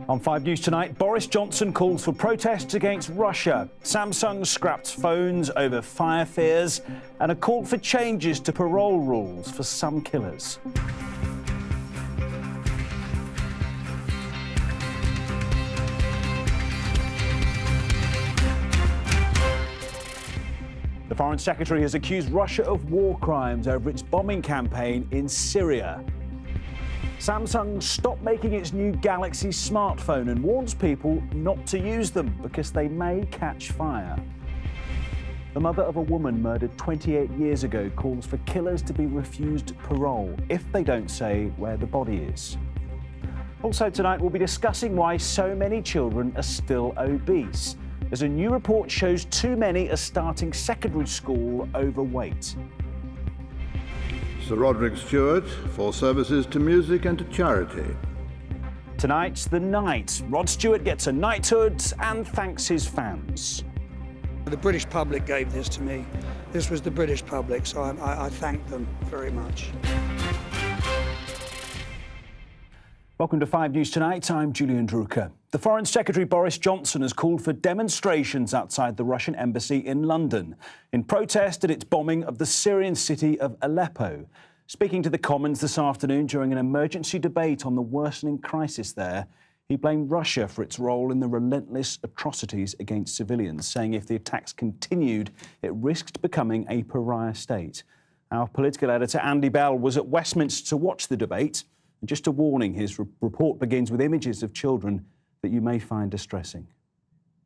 On 5 News tonight, Boris Johnson calls for protests against Russia. Samsung scraps phones over fire fears, and a call for changes to parole rules for some killers. The Foreign Secretary has accused Russia of war crimes over its bombing campaign in Syria. Samsung stopped making its new Galaxy smartphone and warns people not to use them because they may catch fire. The mother of a woman murdered 28 years ago calls for killers to be refused parole if they don't say where the body is. Also tonight, we'll be discussing why so many children are still obese, as a new report shows too many are starting secondary school overweight. Sir Roderick Stewart for services to music and to charity. Tonight's the night. Rod Stewart gets a knighthood and thanks his fans. The British public gave this to me. This was the British public, so I thank them very much. Welcome to 5 News Tonight. I'm Julian Drucker. The Foreign Secretary Boris Johnson has called for demonstrations outside the Russian embassy in London in protest at its bombing of the Syrian city of Aleppo. Speaking to the Commons this afternoon during an emergency debate on the worsening crisis there, he blamed Russia for its role in the relentless atrocities against civilians, saying if the attacks continued, it risked becoming a pariah state. Our political editor Andy Bell was at Westminster to watch the debate. And just a warning, his report begins with images of children that you may find distressing.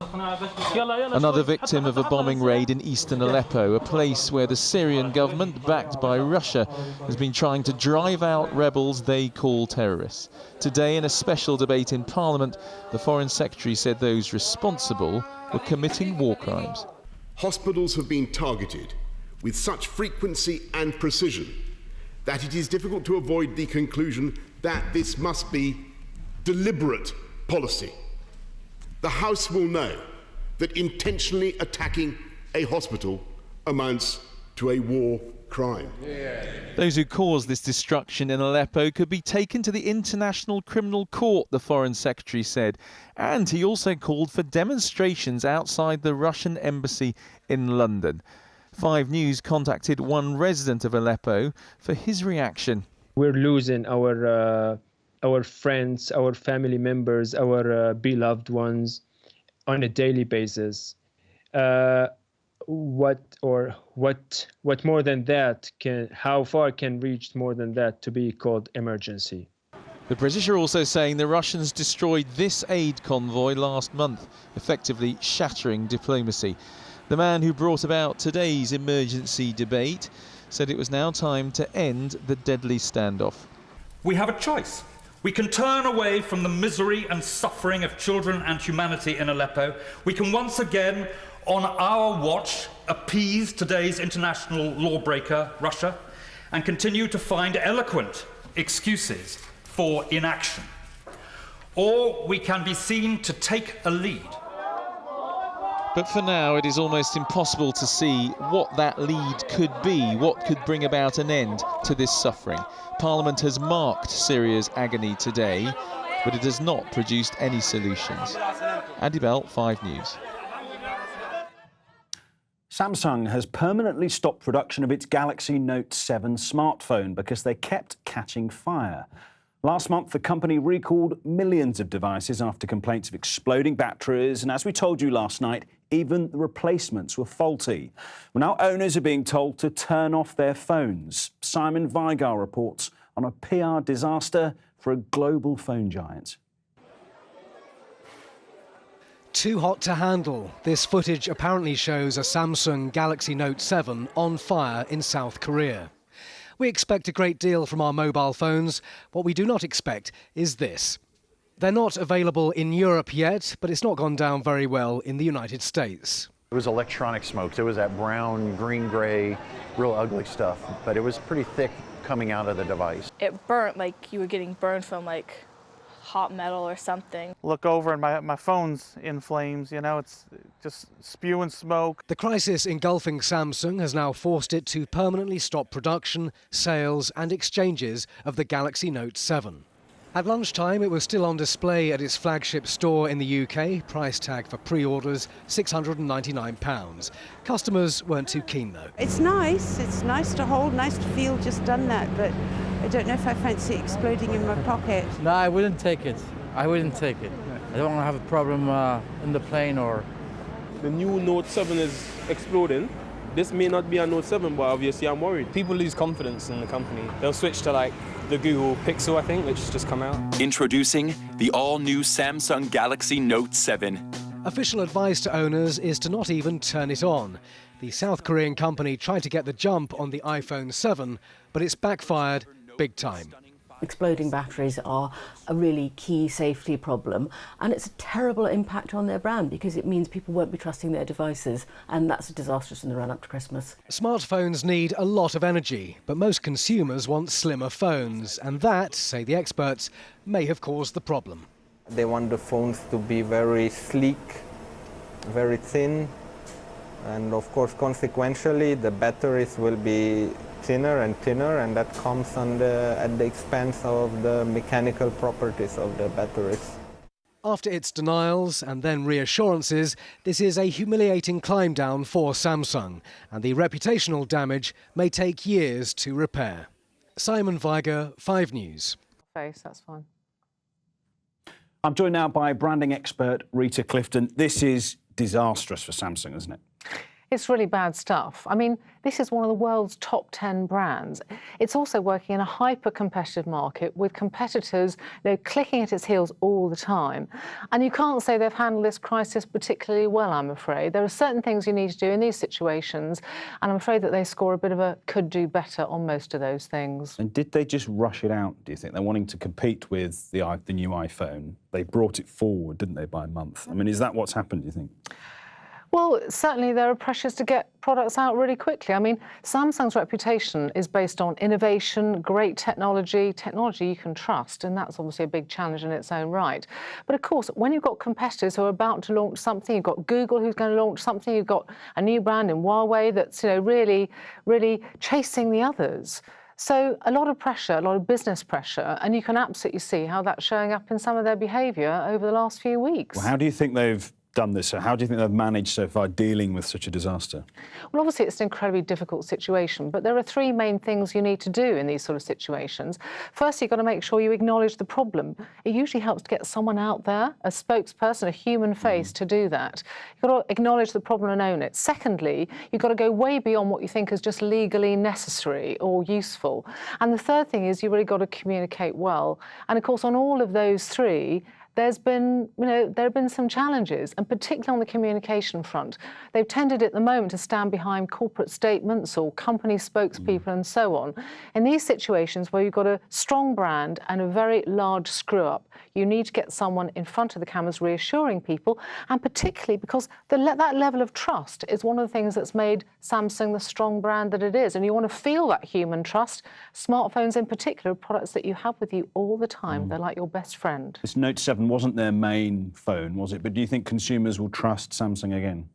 Another victim of a bombing raid in eastern Aleppo, a place where the Syrian government, backed by Russia, has been trying to drive out rebels they call terrorists. Today, in a special debate in Parliament, the Foreign Secretary said those responsible were committing war crimes. Hospitals have been targeted with such frequency and precision that it is difficult to avoid the conclusion that this must be deliberate policy. The House will know that intentionally attacking a hospital amounts to a war crime. Those who caused this destruction in Aleppo could be taken to the International Criminal Court, the Foreign Secretary said. And he also called for demonstrations outside the Russian embassy in London. 5 News contacted one resident of Aleppo for his reaction. We're losing our friends, our family members, our beloved ones on a daily basis. What more than that how far can reach more than that to be called emergency? The British are also saying the Russians destroyed this aid convoy last month, effectively shattering diplomacy. The man who brought about today's emergency debate said it was now time to end the deadly standoff. We have a choice. We can turn away from the misery and suffering of children and humanity in Aleppo. We can once again, on our watch, appease today's international lawbreaker, Russia, and continue to find eloquent excuses for inaction. Or we can be seen to take a lead. But for now, it is almost impossible to see what that lead could be, what could bring about an end to this suffering. Parliament has marked Syria's agony today, but it has not produced any solutions. Andy Bell, 5 News. Samsung has permanently stopped production of its Galaxy Note 7 smartphone because they kept catching fire. Last month, the company recalled millions of devices after complaints of exploding batteries, and as we told you last night, even the replacements were faulty. Well, now owners are being told to turn off their phones. Simon Vigar reports on a PR disaster for a global phone giant. Too hot to handle. This footage apparently shows a Samsung Galaxy Note 7 on fire in South Korea. We expect a great deal from our mobile phones. What we do not expect is this. They're not available in Europe yet, but it's not gone down very well in the United States. It was electronic smokes. It was that brown, green, gray, real ugly stuff, but it was pretty thick coming out of the device. It burnt like you were getting burned from like hot metal or something. Look over and my phone's in flames, you know, it's just spewing smoke. The crisis engulfing Samsung has now forced it to permanently stop production, sales and exchanges of the Galaxy Note 7. At lunchtime, it was still on display at its flagship store in the UK. Price tag for pre-orders, £699. Customers weren't too keen, though. It's nice to hold, nice to feel just done that, but I don't know if I fancy exploding in my pocket. No, I wouldn't take it. I wouldn't take it. I don't want to have a problem in the plane or... The new Note 7 is exploding. This may not be a Note 7, but obviously I'm worried. People lose confidence in the company. They'll switch to like the Google Pixel, I think, which has just come out. Introducing the all-new Samsung Galaxy Note 7. Official advice to owners is to not even turn it on. The South Korean company tried to get the jump on the iPhone 7, but it's backfired big time. Exploding batteries are a really key safety problem, and it's a terrible impact on their brand because it means people won't be trusting their devices, and that's disastrous in the run-up to Christmas. Smartphones need a lot of energy, but most consumers want slimmer phones, and that, say the experts, may have caused the problem. They want the phones to be very sleek, very thin, and of course consequentially the batteries will be thinner, and that comes at the expense of the mechanical properties of the batteries. After its denials and then reassurances, this is a humiliating climb down for Samsung, and the reputational damage may take years to repair. Simon Viger, 5 News. That's fine. I'm joined now by branding expert Rita Clifton. This is disastrous for Samsung, isn't it? It's really bad stuff. I mean, this is one of the world's top 10 brands. It's also working in a hyper-competitive market with competitors, clicking at its heels all the time. And you can't say they've handled this crisis particularly well, I'm afraid. There are certain things you need to do in these situations, and I'm afraid that they score a bit of a could do better on most of those things. And did they just rush it out, do you think? They're wanting to compete with the new iPhone. They brought it forward, didn't they, by a month? I mean, is that what's happened, do you think? Well, certainly there are pressures to get products out really quickly. I mean, Samsung's reputation is based on innovation, great technology you can trust, and that's obviously a big challenge in its own right. But of course, when you've got competitors who are about to launch something, you've got Google who's going to launch something, you've got a new brand in Huawei that's really chasing the others. So a lot of pressure, a lot of business pressure, and you can absolutely see how that's showing up in some of their behaviour over the last few weeks. Well, how do you think they've done this? So how do you think they've managed so far dealing with such a disaster? Well, obviously it's an incredibly difficult situation, but there are 3 main things you need to do in these sort of situations. First, you've got to make sure you acknowledge the problem. It usually helps to get someone out there, a spokesperson, a human face to do that. You've got to acknowledge the problem and own it. Secondly, you've got to go way beyond what you think is just legally necessary or useful. And the third thing is you've really got to communicate well. And of course, on all of those 3, there have been some challenges, and particularly on the communication front. They've tended at the moment to stand behind corporate statements or company spokespeople and so on. In these situations where you've got a strong brand and a very large screw-up, you need to get someone in front of the cameras reassuring people, and particularly because that level of trust is one of the things that's made Samsung the strong brand that it is. And you want to feel that human trust. Smartphones in particular are products that you have with you all the time. They're like your best friend. This Note 7 wasn't their main phone, was it? But do you think consumers will trust Samsung again?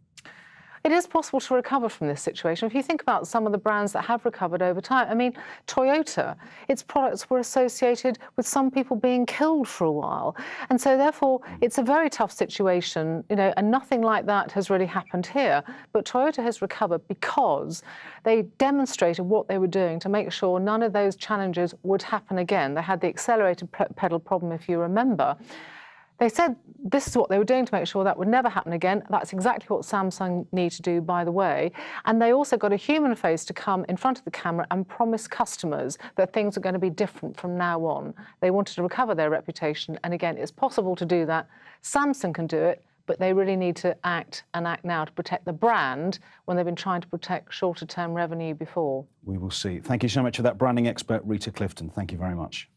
It is possible to recover from this situation. If you think about some of the brands that have recovered over time, I mean, Toyota, its products were associated with some people being killed for a while. And so therefore, it's a very tough situation, and nothing like that has really happened here. But Toyota has recovered because they demonstrated what they were doing to make sure none of those challenges would happen again. They had the accelerated pedal problem, if you remember. They said this is what they were doing to make sure that would never happen again. That's exactly what Samsung need to do, by the way. And they also got a human face to come in front of the camera and promise customers that things are going to be different from now on. They wanted to recover their reputation. And again, it's possible to do that. Samsung can do it, but they really need to act now to protect the brand when they've been trying to protect shorter-term revenue before. We will see. Thank you so much for that, branding expert Rita Clifton. Thank you very much.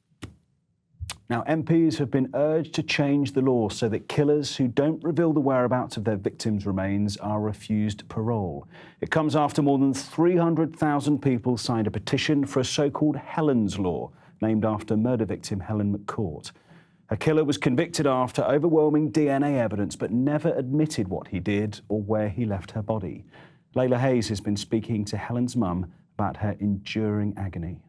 Now, MPs have been urged to change the law so that killers who don't reveal the whereabouts of their victims' remains are refused parole. It comes after more than 300,000 people signed a petition for a so-called Helens Law, named after murder victim Helen McCourt. Her killer was convicted after overwhelming DNA evidence, but never admitted what he did or where he left her body. Layla Hayes has been speaking to Helen's mum about her enduring agony.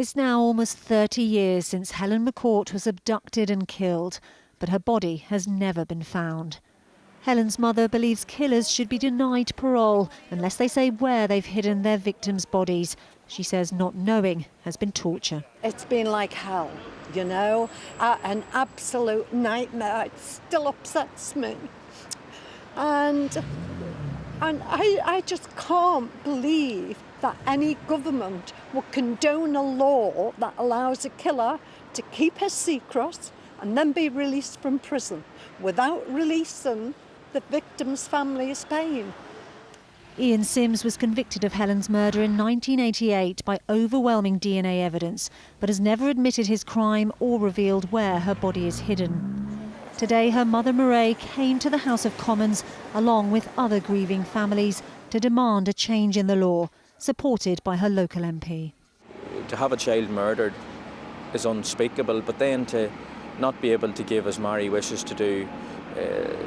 It's now almost 30 years since Helen McCourt was abducted and killed, but her body has never been found. Helen's mother believes killers should be denied parole unless they say where they've hidden their victims' bodies. She says not knowing has been torture. It's been like hell, you know, an absolute nightmare. It still upsets me. And I just can't believe that any government would condone a law that allows a killer to keep his secret and then be released from prison without releasing the victim's family's pain. Ian Sims was convicted of Helen's murder in 1988 by overwhelming DNA evidence, but has never admitted his crime or revealed where her body is hidden. Today, her mother Mairead came to the House of Commons along with other grieving families to demand a change in the law, supported by her local MP. To have a child murdered is unspeakable, but then to not be able to give, as Mary wishes to do,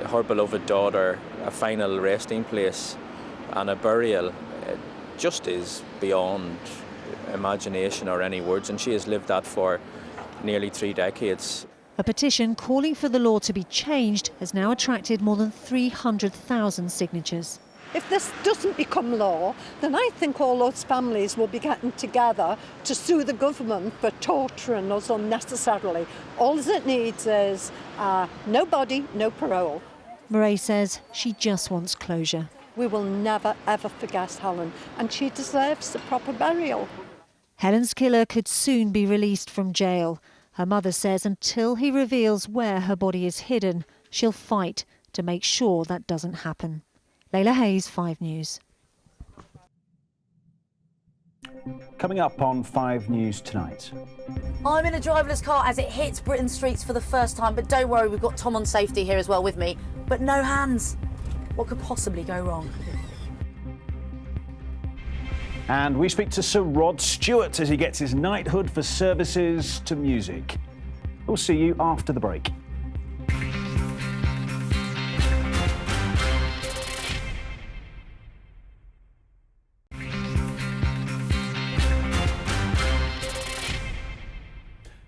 her beloved daughter a final resting place and a burial just is beyond imagination or any words, and she has lived that for nearly 3 decades. A petition calling for the law to be changed has now attracted more than 300,000 signatures. If this doesn't become law, then I think all those families will be getting together to sue the government for torturing us unnecessarily. All it needs is no body, no parole. Mairead says she just wants closure. We will never, ever forget Helen, and she deserves a proper burial. Helen's killer could soon be released from jail. Her mother says until he reveals where her body is hidden, she'll fight to make sure that doesn't happen. Layla Hayes, 5 News. Coming up on 5 News tonight. I'm in a driverless car as it hits Britain's streets for the first time, but don't worry, we've got Tom on safety here as well with me. But no hands. What could possibly go wrong? And we speak to Sir Rod Stewart as he gets his knighthood for services to music. We'll see you after the break.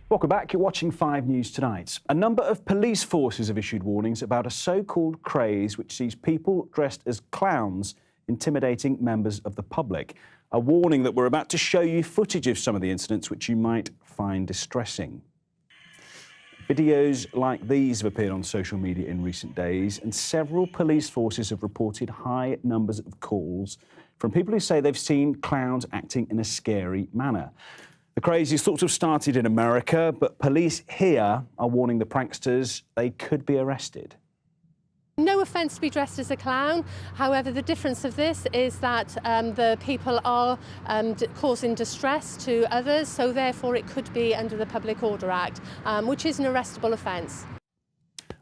Welcome back. You're watching 5 News Tonight. A number of police forces have issued warnings about a so-called craze which sees people dressed as clowns intimidating members of the public. A warning that we're about to show you footage of some of the incidents which you might find distressing. Videos like these have appeared on social media in recent days, and several police forces have reported high numbers of calls from people who say they've seen clowns acting in a scary manner. The craze is thought to have started in America, but police here are warning the pranksters they could be arrested. No offence to be dressed as a clown. However, the difference of this is that the people are causing distress to others, so therefore it could be under the Public Order Act, which is an arrestable offence.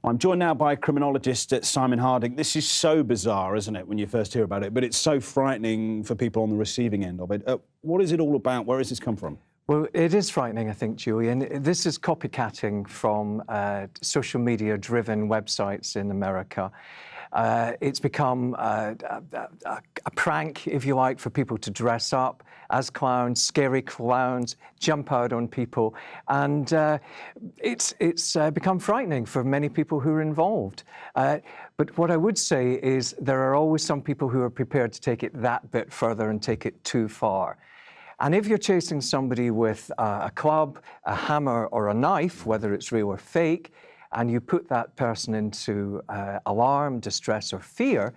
I'm joined now by criminologist Simon Harding. This is so bizarre, isn't it, when you first hear about it, but it's so frightening for people on the receiving end of it. What is it all about? Where has this come from? Well, it is frightening, I think, Julian. This is copycatting from social media-driven websites in America. It's become a prank, if you like, for people to dress up as clowns, scary clowns, jump out on people. And it's become frightening for many people who are involved. But what I would say is there are always some people who are prepared to take it that bit further and take it too far. And if you're chasing somebody with a club, a hammer, or a knife, whether it's real or fake, and you put that person into alarm, distress, or fear,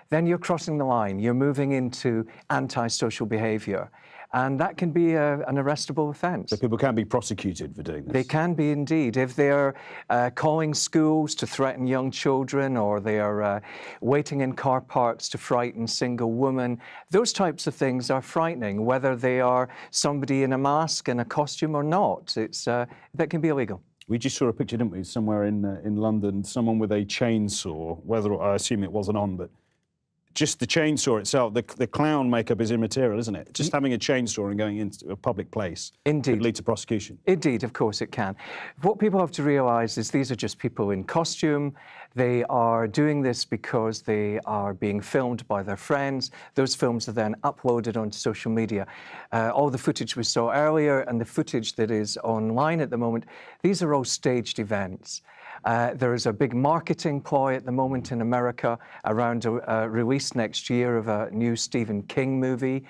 then you're crossing the line. You're moving into antisocial behaviour. And that can be an arrestable offence. So people can be prosecuted for doing this? They can be indeed. If they're calling schools to threaten young children, or they are waiting in car parks to frighten single women, those types of things are frightening, whether they are somebody in a mask and a costume or not. That can be illegal. We just saw a picture, didn't we, somewhere in London, someone with a chainsaw, whether I assume it wasn't on, but just the chainsaw itself, the clown makeup is immaterial, isn't it? Just having a chainsaw and going into a public place could lead to prosecution. Indeed, of course it can. What people have to realise is these are just people in costume. They are doing this because they are being filmed by their friends. Those films are then uploaded onto social media. All the footage we saw earlier and the footage that is online at the moment, these are all staged events. There is a big marketing ploy at the moment in America around a release next year of a new Stephen King movie.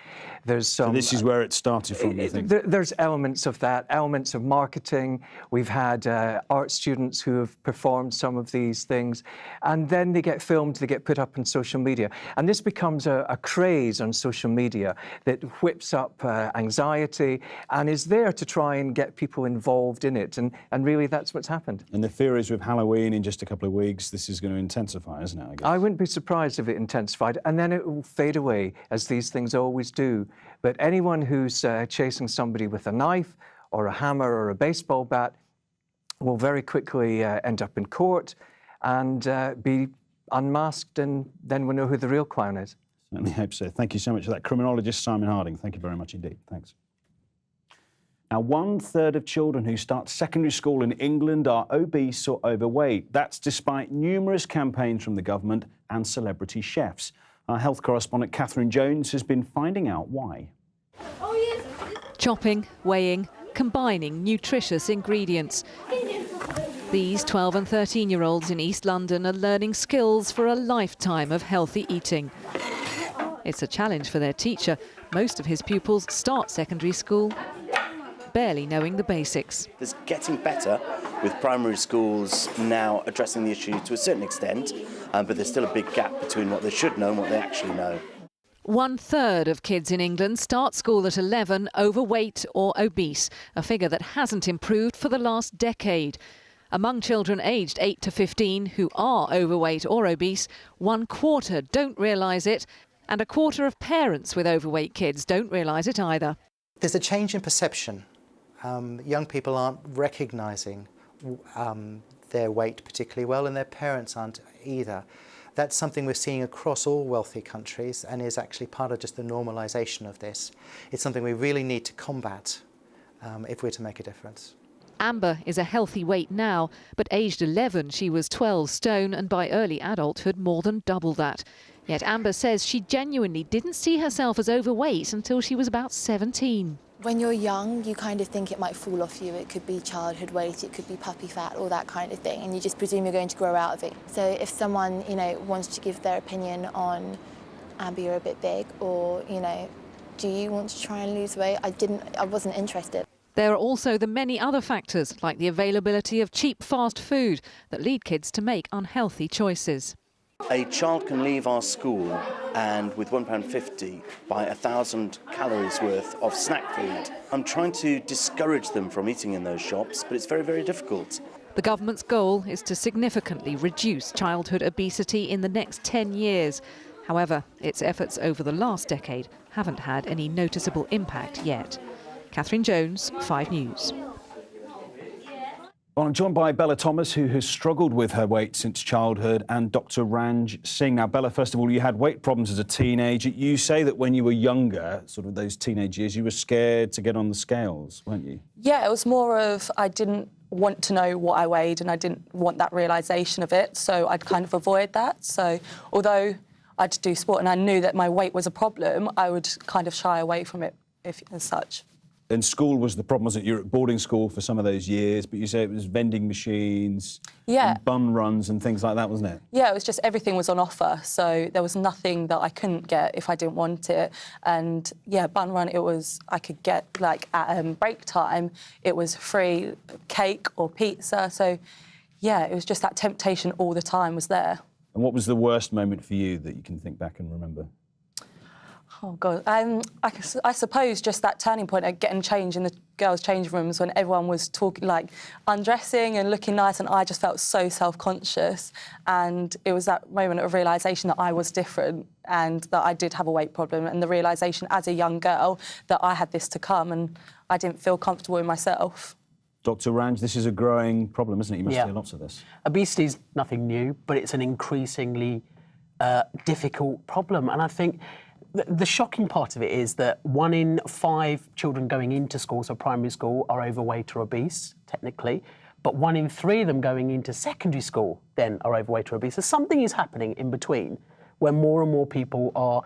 There's some. So this is where it started from, you think? There's elements of that, elements of marketing. We've had art students who have performed some of these things, and then they get filmed, they get put up on social media. And this becomes a craze on social media that whips up anxiety and is there to try and get people involved in it. And really, that's what's happened. And the fear is with Halloween in just a couple of weeks, this is going to intensify, isn't it, I guess? I wouldn't be surprised if it intensified, and then it will fade away, as these things always do. But anyone who's chasing somebody with a knife or a hammer or a baseball bat will very quickly end up in court and be unmasked, and then we'll know who the real clown is. Certainly hope so. Thank you so much for that. Criminologist Simon Harding, thank you very much indeed. Thanks. Now, 1/3 of children who start secondary school in England are obese or overweight. That's despite numerous campaigns from the government and celebrity chefs. Our health correspondent Catherine Jones has been finding out why. Chopping, weighing, combining nutritious ingredients. These 12 and 13-year-olds in East London are learning skills for a lifetime of healthy eating. It's a challenge for their teacher. Most of his pupils start secondary school barely knowing the basics. It's getting better with primary schools now addressing the issue to a certain extent, but there's still a big gap between what they should know and what they actually know. 1/3 of kids in England start school at 11 overweight or obese, a figure that hasn't improved for the last decade. Among children aged 8 to 15 who are overweight or obese, 1/4 don't realise it, and 1/4 of parents with overweight kids don't realise it either. There's a change in perception. Young people aren't recognising their weight particularly well, and their parents aren't either. That's something we're seeing across all wealthy countries and is actually part of just the normalisation of this. It's something we really need to combat if we're to make a difference. Amber is a healthy weight now, but aged 11 she was 12 stone and by early adulthood more than double that. Yet Amber says she genuinely didn't see herself as overweight until she was about 17. When you're young, you kind of think it might fall off you. It could be childhood weight, it could be puppy fat, all that kind of thing, and you just presume you're going to grow out of it. So if someone, wants to give their opinion on Amber, you're a bit big, or, do you want to try and lose weight? I wasn't interested. There are also the many other factors, like the availability of cheap fast food, that lead kids to make unhealthy choices. A child can leave our school and with £1.50 buy 1,000 calories worth of snack food. I'm trying to discourage them from eating in those shops, but it's very, very difficult. The government's goal is to significantly reduce childhood obesity in the next 10 years. However, its efforts over the last decade haven't had any noticeable impact yet. Catherine Jones, 5 News. Well, I'm joined by Bella Thomas, who has struggled with her weight since childhood, and Dr. Ranj Singh. Now, Bella, first of all, you had weight problems as a teenager. You say that when you were younger, sort of those teenage years, you were scared to get on the scales, weren't you? Yeah, it was more of I didn't want to know what I weighed and I didn't want that realisation of it, so I'd kind of avoid that. So although I'd do sport and I knew that my weight was a problem, I would kind of shy away from it as such. And school was the problem, wasn't it? You were at boarding school for some of those years, but you say it was vending machines, and bun runs and things like that, wasn't it? Yeah, it was just everything was on offer, so there was nothing that I couldn't get if I didn't want it. And yeah, bun run, I could get like at break time, it was free cake or pizza. So yeah, it was just that temptation all the time was there. And what was the worst moment for you that you can think back and remember? Oh, God. I suppose just that turning point of getting changed in the girls' change rooms when everyone was talking, like, undressing and looking nice, and I just felt so self-conscious. And it was that moment of realisation that I was different and that I did have a weight problem, and the realisation as a young girl that I had this to come and I didn't feel comfortable in myself. Dr. Ranj, this is a growing problem, isn't it? You must hear lots of this. Obesity is nothing new, but it's an increasingly difficult problem. And I think the shocking part of it is that 1 in 5 children going into school, so primary school, are overweight or obese, technically, but 1 in 3 of them going into secondary school then are overweight or obese. So something is happening in between where more and more people are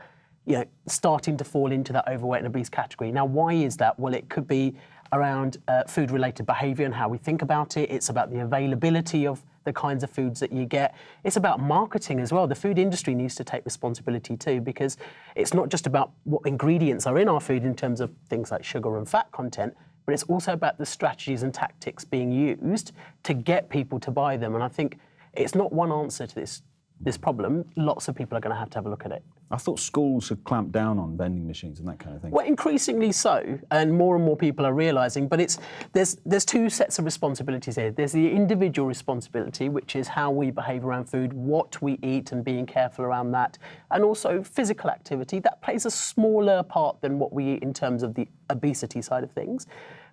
starting to fall into that overweight and obese category. Now, why is that? Well, it could be around food-related behaviour and how we think about it. It's about the availability of the kinds of foods that you get. It's about marketing as well. The food industry needs to take responsibility too, because it's not just about what ingredients are in our food in terms of things like sugar and fat content, but it's also about the strategies and tactics being used to get people to buy them. And I think it's not one answer to this problem. Lots of people are going to have a look at it. I thought schools had clamped down on vending machines and that kind of thing. Well, increasingly so, and more people are realising, but there's 2 sets of responsibilities here. There's the individual responsibility, which is how we behave around food, what we eat and being careful around that, and also physical activity. That plays a smaller part than what we eat in terms of the obesity side of things.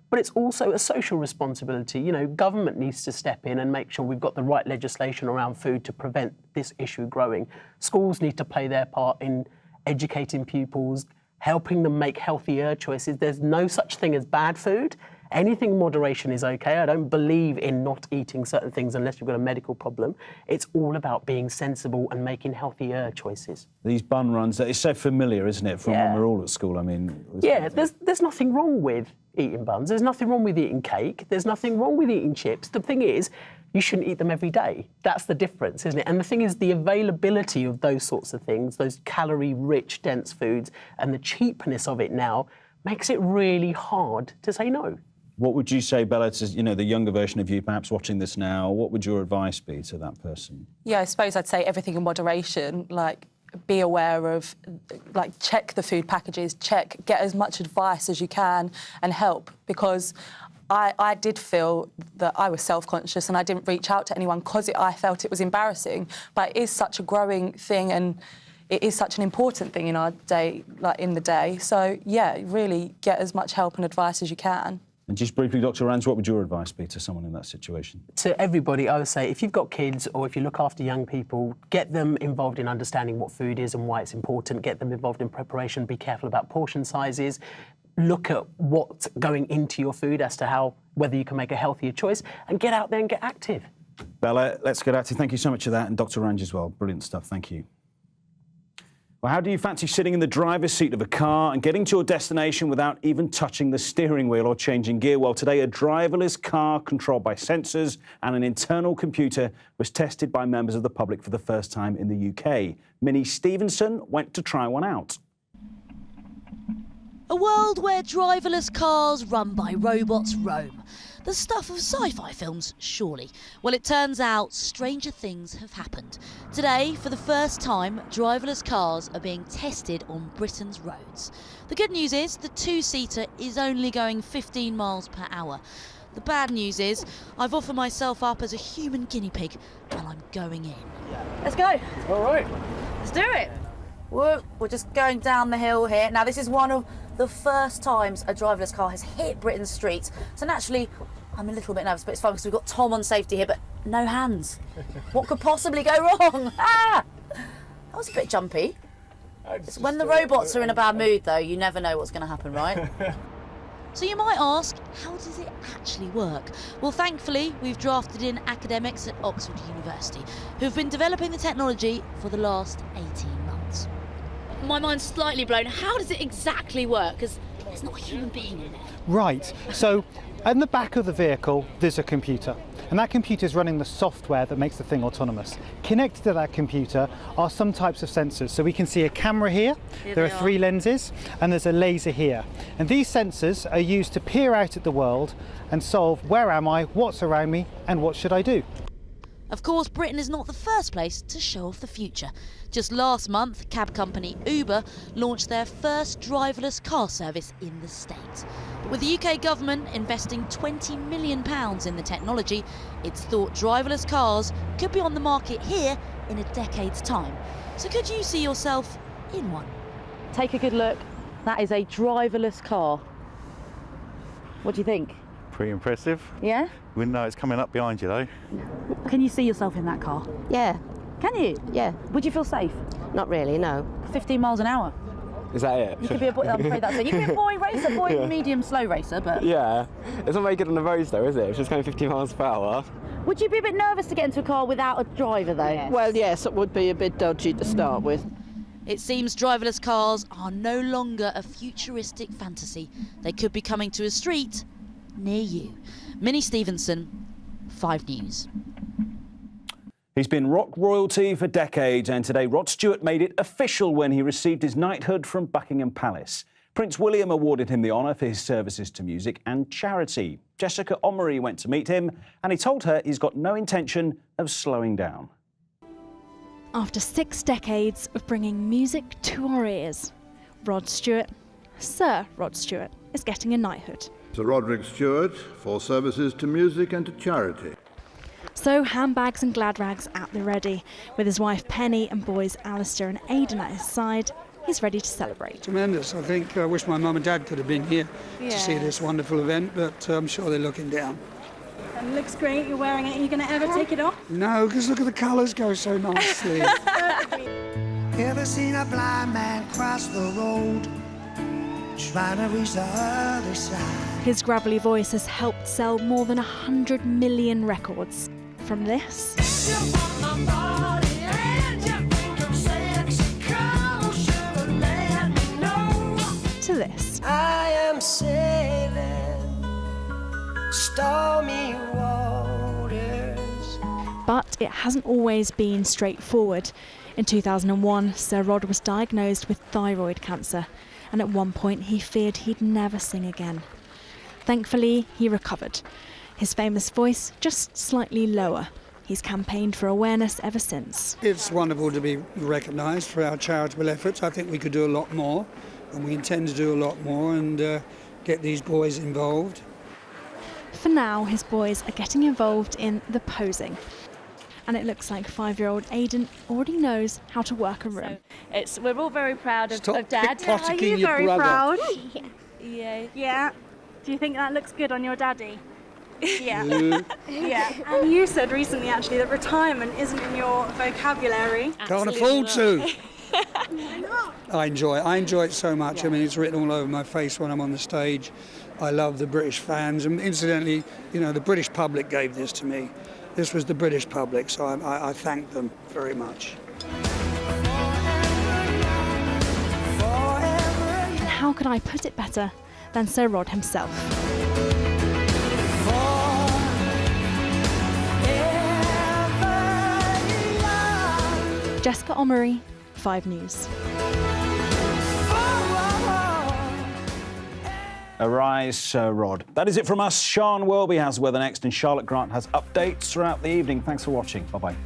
But it's also a social responsibility. Government needs to step in and make sure we've got the right legislation around food to prevent this issue growing. Schools need to play their part in educating pupils, helping them make healthier choices. There's no such thing as bad food. Anything in moderation is okay. I don't believe in not eating certain things unless you've got a medical problem. It's all about being sensible and making healthier choices. These bun runs, it's so familiar, isn't it, from when we're all at school? I mean... Yeah, there's nothing wrong with eating buns. There's nothing wrong with eating cake. There's nothing wrong with eating chips. The thing is, you shouldn't eat them every day. That's the difference, isn't it? And the thing is, the availability of those sorts of things, those calorie-rich, dense foods, and the cheapness of it now makes it really hard to say no. What would you say, Bella, to the younger version of you, perhaps watching this now? What would your advice be to that person? Yeah, I suppose I'd say everything in moderation, be aware of, check the food packages, get as much advice as you can and help, because I did feel that I was self-conscious and I didn't reach out to anyone because I felt it was embarrassing. But it is such a growing thing and it is such an important thing in our day, in the day. So, yeah, really get as much help and advice as you can. And just briefly, Dr. Rands, what would your advice be to someone in that situation? To everybody, I would say, if you've got kids or if you look after young people, get them involved in understanding what food is and why it's important, get them involved in preparation, be careful about portion sizes, look at what's going into your food as to whether you can make a healthier choice, and get out there and get active. Bella, let's get active. Thank you so much for that, and Dr. Rands as well. Brilliant stuff, thank you. Well, how do you fancy sitting in the driver's seat of a car and getting to your destination without even touching the steering wheel or changing gear? Well, today, a driverless car controlled by sensors and an internal computer was tested by members of the public for the first time in the UK. Minnie Stevenson went to try one out. A world where driverless cars run by robots roam. The stuff of sci-fi films, surely. Well, it turns out stranger things have happened. Today, for the first time, driverless cars are being tested on Britain's roads. The good news is the 2-seater is only going 15 miles per hour. The bad news is I've offered myself up as a human guinea pig and I'm going in. Let's go. All right. Let's do it. We're just going down the hill here. Now, this is one of the first times a driverless car has hit Britain's streets. So naturally, I'm a little bit nervous, but it's fine because we've got Tom on safety here, but no hands. What could possibly go wrong? Ah! That was a bit jumpy. When the robots are in a bad mood, though, you never know what's going to happen, right? So you might ask, how does it actually work? Well, thankfully, we've drafted in academics at Oxford University who've been developing the technology for the last 18 months. My mind's slightly blown. How does it exactly work? Because there's not a human being in it. Right. So, in the back of the vehicle, there's a computer. And that computer is running the software that makes the thing autonomous. Connected to that computer are some types of sensors. So we can see a camera here, there are 3 lenses, and there's a laser here. And these sensors are used to peer out at the world and solve where am I, what's around me, and what should I do? Of course, Britain is not the first place to show off the future. Just last month, cab company Uber launched their first driverless car service in the States. But with the UK government investing £20 million in the technology, it's thought driverless cars could be on the market here in a decade's time. So could you see yourself in one? Take a good look. That is a driverless car. What do you think? Pretty impressive. Yeah? Wouldn't know it's coming up behind you though. Can you see yourself in that car? Yeah. Can you? Yeah. Would you feel safe? Not really, no. 15 miles an hour. Is that it? You could be a boy. I'm afraid that's it. You could be a boy racer, Yeah. medium, slow racer, but. Yeah. It's not very good on the roads though, is it? It's just going 50 miles per hour. Would you be a bit nervous to get into a car without a driver, though? Yes. Well, yes, it would be a bit dodgy to start with. It seems driverless cars are no longer a futuristic fantasy. They could be coming to a street near you. Minnie Stevenson, 5 News. He's been rock royalty for decades, and today Rod Stewart made it official when he received his knighthood from Buckingham Palace. Prince William awarded him the honour for his services to music and charity. Jessica Omery went to meet him, and he told her he's got no intention of slowing down. After 6 decades of bringing music to our ears, Rod Stewart, Sir Rod Stewart, is getting a knighthood. Sir Roderick Stewart for services to music and to charity. So handbags and glad rags at the ready. With his wife Penny and boys Alistair and Aidan at his side, he's ready to celebrate. Tremendous. I think I wish my mum and dad could have been here to see this wonderful event, but I'm sure they're looking down. It looks great, you're wearing it. Are you going to ever take it off? No, because look at the colours go so nicely. Ever seen a blind man cross the road, trying to reach the other side? His gravelly voice has helped sell more than 100 million records. From this to this. I am sailing stormy waters. But it hasn't always been straightforward. In 2001, Sir Rod was diagnosed with thyroid cancer, and at one point he feared he'd never sing again. Thankfully, he recovered. His famous voice just slightly lower. He's campaigned for awareness ever since. It's wonderful to be recognised for our charitable efforts. I think we could do a lot more, and we intend to do a lot more and get these boys involved. For now, his boys are getting involved in the posing. And it looks like 5-year-old Aidan already knows how to work a room. We're all very proud of Dad. Are you very proud? Yeah. Yeah. Do you think that looks good on your daddy? Yeah. Yeah. And you said recently, actually, that retirement isn't in your vocabulary. Can't afford to. I enjoy it so much. I mean, it's written all over my face when I'm on the stage. I love the British fans, and incidentally, you know, the British public gave this to me. This was the British public, so I thank them very much. And how could I put it better than Sir Rod himself? Jessica Omery, 5 News. Arise, Sir Rod. That is it from us. Sian Welby has weather next, and Charlotte Grant has updates throughout the evening. Thanks for watching. Bye-bye.